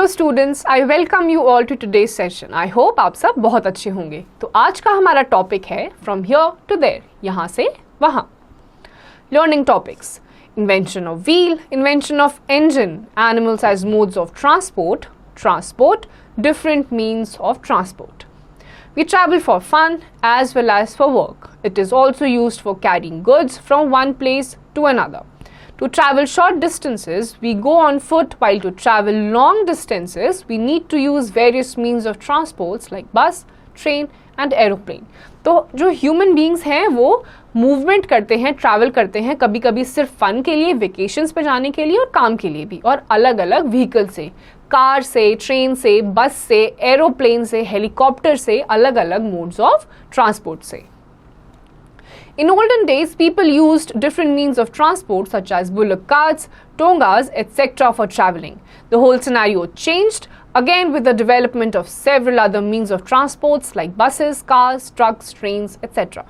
Hello students, I welcome you all to today's session. I hope आप सब बहुत अच्छे होंगे। तो आज का हमारा टॉपिक है फ्रॉम हियर टू देयर, यहाँ से वहाँ। Learning topics: invention of wheel, invention of engine, animals as modes of transport, transport, different means of transport. We travel for fun as well as for work. It is also used for carrying goods from one place to another. To travel short distances, we go on foot, while to travel long distances, we need to use various means of transports like bus, train and aeroplane. तो जो human beings हैं वो movement करते हैं, travel करते हैं, कभी कभी सिर्फ फन के लिए, वेकेशंस पे जाने के लिए और काम के लिए भी, और अलग अलग व्हीकल से, कार से, ट्रेन से, बस से, एरोप्लेन से, हेलीकॉप्टर से, अलग अलग मोड्स ऑफ ट्रांसपोर्ट से। In olden days, people used different means of transport such as bullock carts, tongas, etc. for traveling. The whole scenario changed again with the development of several other means of transports like buses, cars, trucks, trains, etc.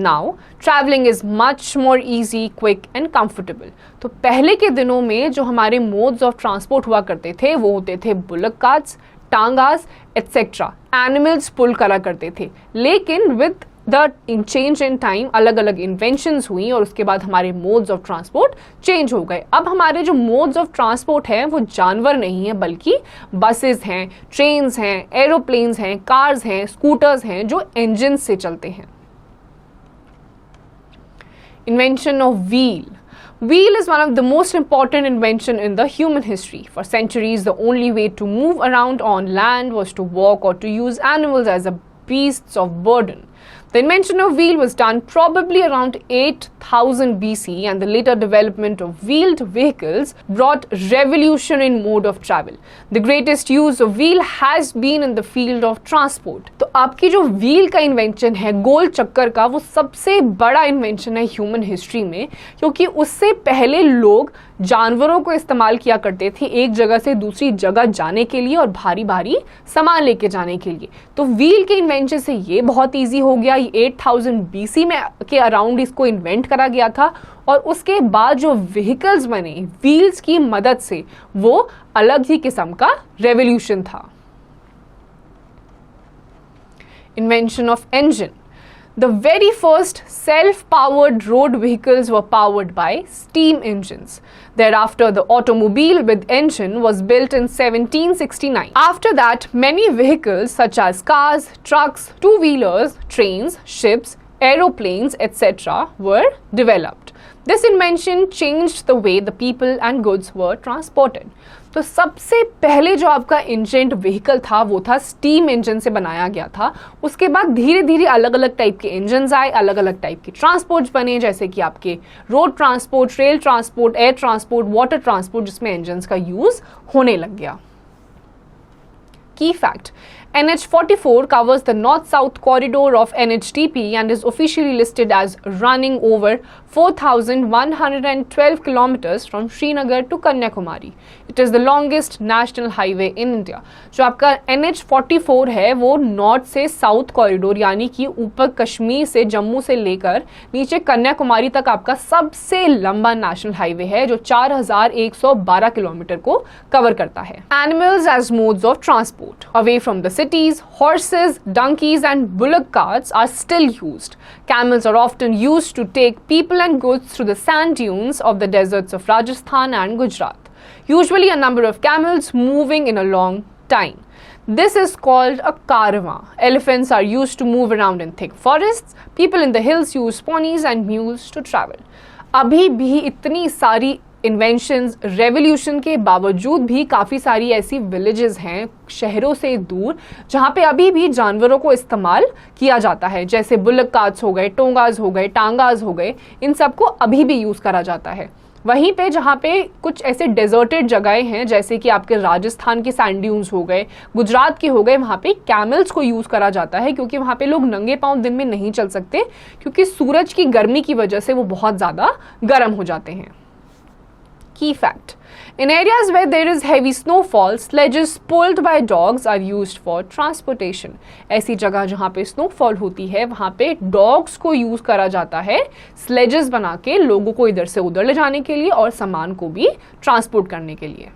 Now, traveling is much more easy, quick and comfortable. तो पहले के दिनों में जो हमारे modes of transport हुआ करते थे वो होते थे bullock carts, tongas, etc. Animals pull करा करते थे, लेकिन with the change in time अलग अलग इन्वेंशंस हुई और उसके बाद हमारे मोड्स ऑफ ट्रांसपोर्ट चेंज हो गए। अब हमारे जो मोड्स ऑफ ट्रांसपोर्ट हैं वो जानवर नहीं है, बल्कि बसेस हैं, ट्रेन्स हैं, एरोप्लेन्स हैं, कार्स हैं, स्कूटर्स हैं जो इंजन से चलते हैं। Invention of wheel. Wheel is one of the most important invention in the human history. For centuries, the only way to move around on land was to walk or to use animals as a beasts of burden. The invention of wheel was done probably around 8000 BC, and the later development of wheeled vehicles brought revolution in mode of travel. The greatest use of wheel has been in the field of transport. तो आपकी जो wheel का invention है, गोल चक्कर का, वो सबसे बड़ा invention है human history में, क्योंकि उससे पहले लोग जानवरों को इस्तेमाल किया करते थे एक जगह से दूसरी जगह जाने के लिए और भारी भारी सामान लेके जाने के लिए। तो व्हील के इन्वेंशन से ये बहुत इजी हो गया। 8000 BC में के अराउंड इसको इन्वेंट करा गया था, और उसके बाद जो व्हीकल्स बने व्हील्स की मदद से, वो अलग ही किस्म का रेवोल्यूशन था। Invention of engine. The very first self-powered road vehicles were powered by steam engines. Thereafter, the automobile with engine was built in 1769. After that, many vehicles such as cars, trucks, two-wheelers, trains, ships, aeroplanes, etc. were developed. This invention changed the way the people and goods were transported. तो सबसे पहले जो आपका engine vehicle था वो था steam engine से बनाया गया था। उसके बाद धीरे धीरे अलग अलग टाइप के इंजन्स आए, अलग अलग टाइप के ट्रांसपोर्ट्स बने, जैसे कि आपके road transport, rail transport, air transport, water transport, जिसमें इंजन्स का यूज होने लग गया। Key fact: NH44 covers the north-south corridor of NHTP and is officially listed as running over 4,112 kilometers from Srinagar to Kanyakumari. It is the longest national highway in India. जो आपका NH44 है वो north से south corridor, यानी कि ऊपर कश्मीर से, जम्मू से लेकर नीचे कन्याकुमारी तक आपका सबसे लंबा नेशनल हाईवे है, जो 4112 किलोमीटर को कवर करता है। Animals as modes of transport. Away from the cities, horses, donkeys and bullock carts are still used. Camels are often used to take people and goods through the sand dunes of the deserts of Rajasthan and Gujarat. Usually a number of camels moving in a long line. This is called a caravan. Elephants are used to move around in thick forests. People in the hills use ponies and mules to travel. अभी भी इतनी सारी inventions, revolution के बावजूद भी काफ़ी सारी ऐसी विलेजेस हैं शहरों से दूर जहाँ पे अभी भी जानवरों को इस्तेमाल किया जाता है, जैसे बुल्लक कार्ट्स हो गए, टोंगास हो गए, टांगास हो गए, इन सबको अभी भी यूज़ करा जाता है। वहीं पे जहाँ पे कुछ ऐसे डेजर्टेड जगहें हैं, जैसे कि आपके राजस्थान के सैंड ड्यून्स हो गए, गुजरात के हो गए, वहाँ पे कैमल्स को यूज़ करा जाता है, क्योंकि वहाँ पे लोग नंगे पाँव दिन में नहीं चल सकते, क्योंकि सूरज की गर्मी की वजह से वो बहुत ज़्यादा गर्म हो जाते हैं। Key fact: in areas where there is heavy snowfall, sledges pulled by dogs are used for transportation. ऐसी जगह जहाँ पे स्नोफॉल होती है वहाँ पे डॉग्स को यूज करा जाता है स्लेजेस बना के, लोगों को इधर से उधर ले जाने के लिए और सामान को भी ट्रांसपोर्ट करने के लिए।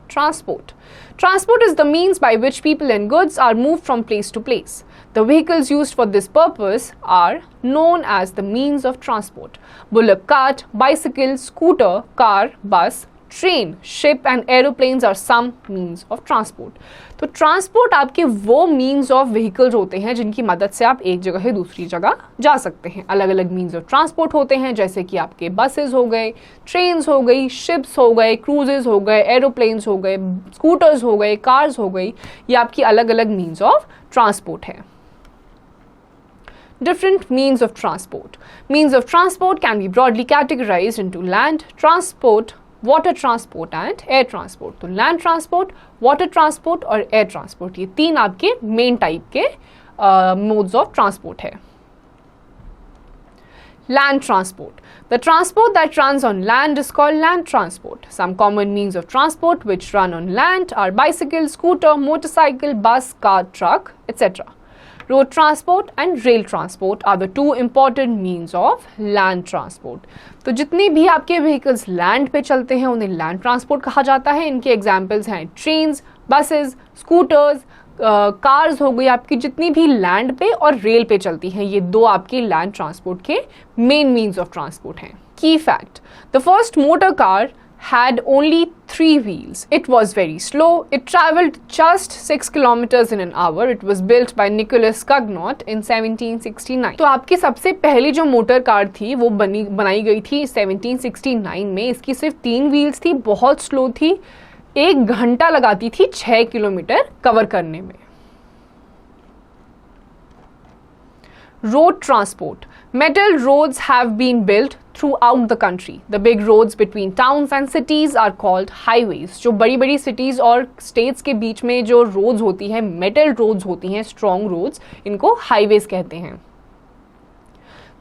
Transport. Transport is the means by which people and goods are moved from place to place. The vehicles used for this purpose are known as the means of transport. Bullock cart, bicycle, scooter, car, bus, train, ship and aeroplanes are some means of transport. तो transport आपके वो means of vehicles होते हैं जिनकी मदद से आप एक जगह से दूसरी जगह जा सकते हैं. अलग अलग मीन्स ऑफ ट्रांसपोर्ट होते हैं, जैसे कि आपके बसेस हो गए, ट्रेन्स हो गई, शिप्स हो गए, क्रूजेस हो गए, एरोप्लेन्स हो गए, स्कूटर्स हो गए, कार्स हो गई. ये आपकी अलग अलग मीन्स ऑफ ट्रांसपोर्ट है. Different means of transport. Means of transport can be broadly categorized into land transport, water transport and air transport. तो land transport, water transport और air transport, ये तीन आपके मेन टाइप के मोड्स ऑफ ट्रांसपोर्ट है. Land transport. The transport that runs on land is called land transport. Some common means of transport which run on land are bicycle, scooter, motorcycle, bus, car, truck, etc. Road transport and rail transport are the two important means of land transport. तो जितने भी आपके vehicles land पे चलते हैं उन्हें land transport कहा जाता है. इनके एग्जाम्पल्स हैं ट्रेन्स, बसेस, स्कूटर्स, कार्स हो गई आपकी, जितनी भी लैंड पे और रेल पे चलती हैं, ये दो आपकी लैंड ट्रांसपोर्ट के मेन मीन्स ऑफ ट्रांसपोर्ट हैं. की fact: the first motor car had only 3 wheels. It was very slow. It traveled just 6 kilometers in an hour. It was built by Nicholas Cugnot in 1769. तो आपकी सबसे पहली जो motor car थी वो बनाई गई थी 1769 में. इसकी सिर्फ 3 व्हील्स थी, बहुत स्लो थी, 1 घंटा लगाती थी 6 किलोमीटर कवर करने में. Road transport. Metal roads have been built throughout the country. The big roads between towns and cities are called highways. जो बड़ी बड़ी cities और states के बीच में जो roads होती हैं, metal roads होती हैं, strong roads, इनको highways कहते हैं.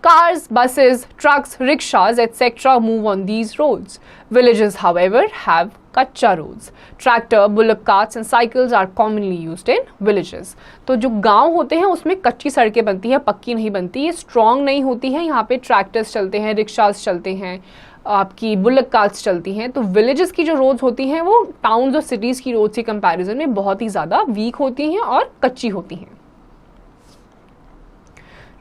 Cars, buses, trucks, rickshaws, etc. move on these roads. Villages, however, have kacha roads. Tractor, bullock carts and cycles are commonly used in villages. तो जो गांव होते हैं उसमें कच्ची सड़कें बनती हैं, पक्की नहीं बनती, ये स्ट्रॉन्ग नहीं होती हैं. यहाँ पे ट्रैक्टर्स चलते हैं, रिक्शास चलते हैं, आपकी बुलक कार्ट्स चलती हैं. तो विलेजेस की जो रोड्स होती हैं वो टाउन्स और सिटीज़ की रोड्स के कंपैरिजन में बहुत ही ज़्यादा वीक होती हैं और कच्ची होती हैं.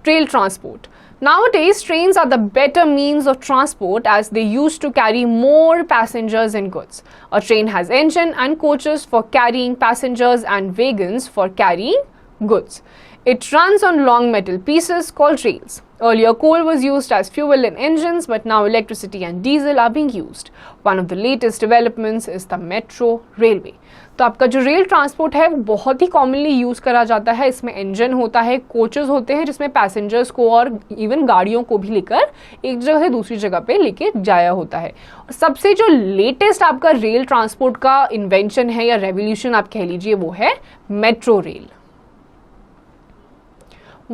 Rail transport. Nowadays, trains are the better means of transport as they used to carry more passengers and goods. A train has engine and coaches for carrying passengers and wagons for carrying goods. It runs on long metal pieces called rails. Earlier, coal was used as fuel in engines, but now electricity and diesel are being used. One of the latest developments is the metro railway. तो आपका जो rail transport है वो बहुत ही commonly use करा जाता है. इसमें इंजन होता है, कोचेस होते हैं जिसमें पैसेंजर्स को और इवन गाड़ियों को भी लेकर एक जगह से दूसरी जगह पे लेके जाया होता है. सबसे जो लेटेस्ट आपका रेल ट्रांसपोर्ट का इन्वेंशन है या रेवोल्यूशन आप कह लीजिए वो है metro rail.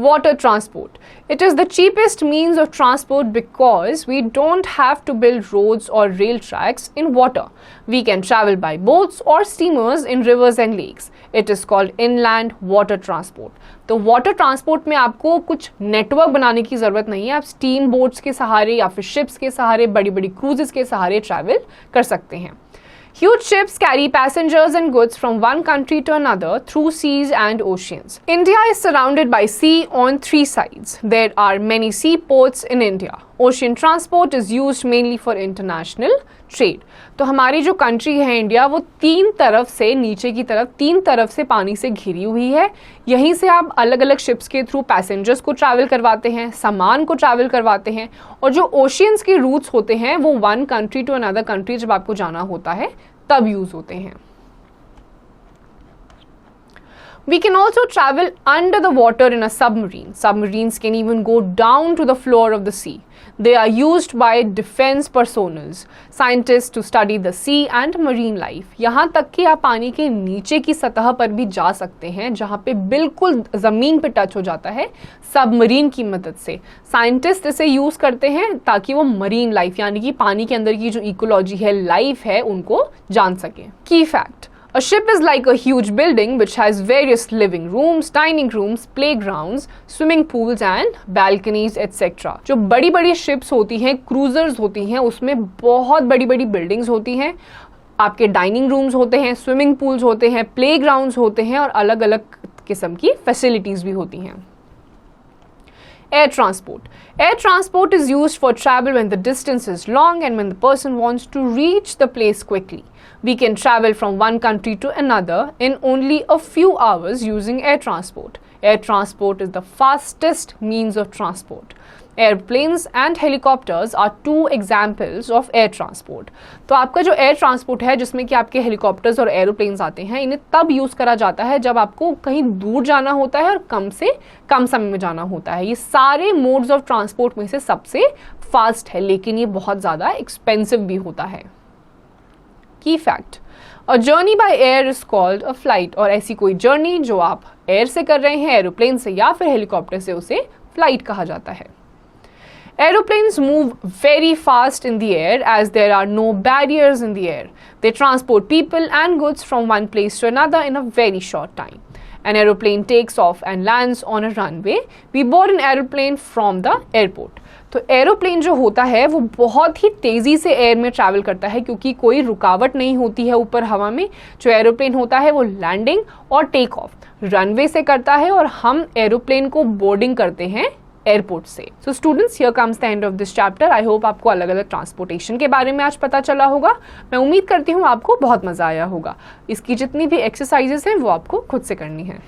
Water transport. It is the cheapest means of transport because we don't have to build roads or rail tracks in water. We can travel by boats or steamers in rivers and lakes. It is called inland water transport. तो water transport में आपको कुछ network बनाने की ज़रूरत नहीं है. आप स्टीम बोट्स के सहारे या फिर शिप्स के सहारे, बड़ी बड़ी क्रूजेस के सहारे ट्रैवल कर सकते हैं. Huge ships carry passengers and goods from one country to another through seas and oceans. India is surrounded by sea on 3 sides. There are many seaports in India. Ocean transport is used mainly for international trade. तो हमारी जो country है India वो 3 तरफ से, नीचे की तरफ 3 तरफ से पानी से घिरी हुई है. यहीं से आप अलग अलग शिप्स के थ्रू पैसेंजर्स को ट्रैवल करवाते हैं, सामान को ट्रैवल करवाते हैं. और जो ओशियंस के रूट्स होते हैं वो one country to another country जब आपको जाना होता है तब यूज होते हैं. We can also travel under the water in a submarine. Submarines can even go down to the floor of the sea. They are used by defense personnel, scientists to study the sea and marine life. यहाँ तक कि आप पानी के नीचे की सतह पर भी जा सकते हैं जहाँ पे बिल्कुल ज़मीन पे टच हो जाता है. सबमरीन की मदद से साइंटिस्ट इसे यूज़ करते हैं ताकि वो मरीन लाइफ यानी कि पानी के अंदर की जो इकोलॉजी है, लाइफ है, उनको जान सकें. की fact: A ship is like a huge building which has various living rooms, dining rooms, playgrounds, swimming pools and balconies etc. जो बड़ी बड़ी ships होती हैं, cruisers होती हैं, उसमें बहुत बड़ी बड़ी buildings होती हैं. आपके डाइनिंग रूम्स होते हैं, स्विमिंग पूल्स होते हैं, प्ले ग्राउंड्स होते हैं और अलग अलग किस्म की फैसिलिटीज़ भी होती हैं। Air transport. Air transport is used for travel when the distance is long and when the person wants to reach the place quickly. We can travel from one country to another in only a few hours using air transport. Air transport is the fastest means of transport. Airplanes and helicopters are two examples of air transport. तो आपका जो air transport है जिसमें कि आपके helicopters और aeroplanes आते हैं, इन्हें तब यूज़ करा जाता है जब आपको कहीं दूर जाना होता है और कम से कम समय में जाना होता है। ये सारे मोड्स ऑफ ट्रांसपोर्ट में से सबसे फास्ट है, लेकिन ये बहुत ज़्यादा एक्सपेंसिव भी होता है। की fact, a journey by air is called a flight. और ऐसी कोई जर्नी जो आप एयर से कर रहे हैं, एरोप्लेन से या फिर हेलीकॉप्टर से, उसे फ्लाइट कहा जाता है। Aeroplanes move very fast in the air as there are no barriers in the air. They transport people and goods from one place to another in a very short time. An aeroplane takes off and lands on a runway. We board an aeroplane from the airport. तो aeroplane जो होता है वो बहुत ही तेज़ी से air में travel करता है क्योंकि कोई रुकावट नहीं होती है ऊपर हवा में। जो एरोप्लेन होता है वो लैंडिंग और टेक ऑफ रनवे से करता है और हम एरोप्लेन को बोर्डिंग करते हैं एयरपोर्ट से। So students, here comes the end of this chapter. I hope आपको अलग अलग ट्रांसपोर्टेशन के बारे में आज पता चला होगा। मैं उम्मीद करती हूँ आपको बहुत मज़ा आया होगा। इसकी जितनी भी एक्सरसाइजेस हैं वो आपको खुद से करनी है।